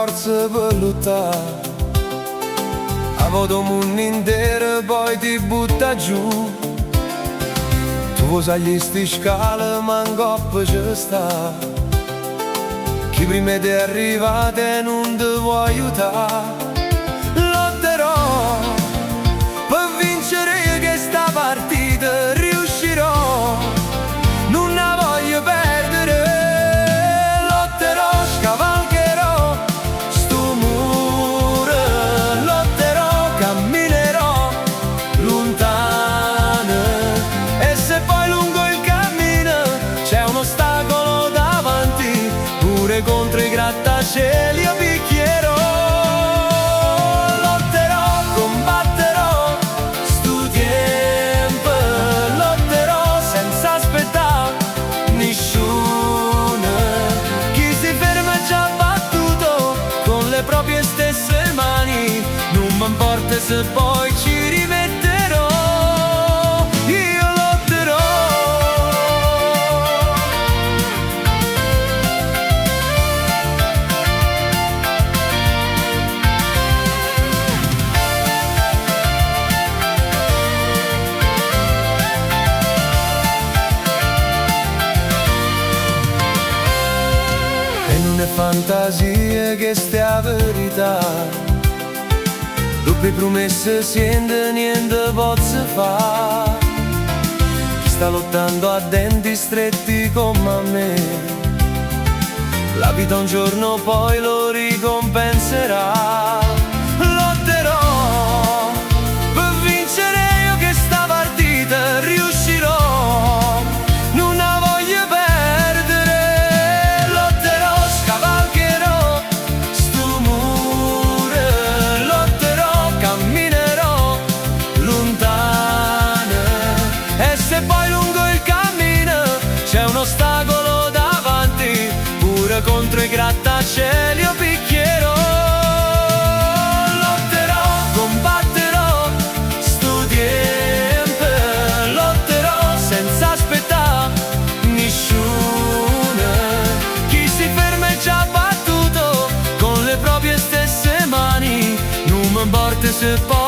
forza per lottare. A voto un mondo intero poi ti butta giù. Tu sai sti scale ma in coppa ci sta. Chi prima ti è arrivato e non ti vuoi aiutare. Lotterò per vincere questa partita, riuscirò, non la voglio perdere. Lotterò, scavalcherò sto muro, lotterò, camminerò lontano. E se poi lungo il cammino c'è un ostacolo davanti, pure contro i grattacieli io picchierò. Proprie stesse mani, non mi importa se poi ci rimetterò. Io lotterò. E non è fantasia che stia verità. Dopo promesse siente niente posso fare. Chi sta lottando a denti stretti come me, la vita un giorno poi lo ricompenserà. Lotterò per vincere io che sta partita, riuscirò, non la voglio perdere. Lotterò, scavalcherò sto muro, lotterò, camminerò lontano. E se poi lungo il cammino c'è un ostacolo davanti, pure contro i grattacieli io picchierò. Lotterò, combatterò sto tempo, lotterò senza aspettare nessuno. Chi si ferma è già battuto con le proprie stesse mani, non mi importa se poi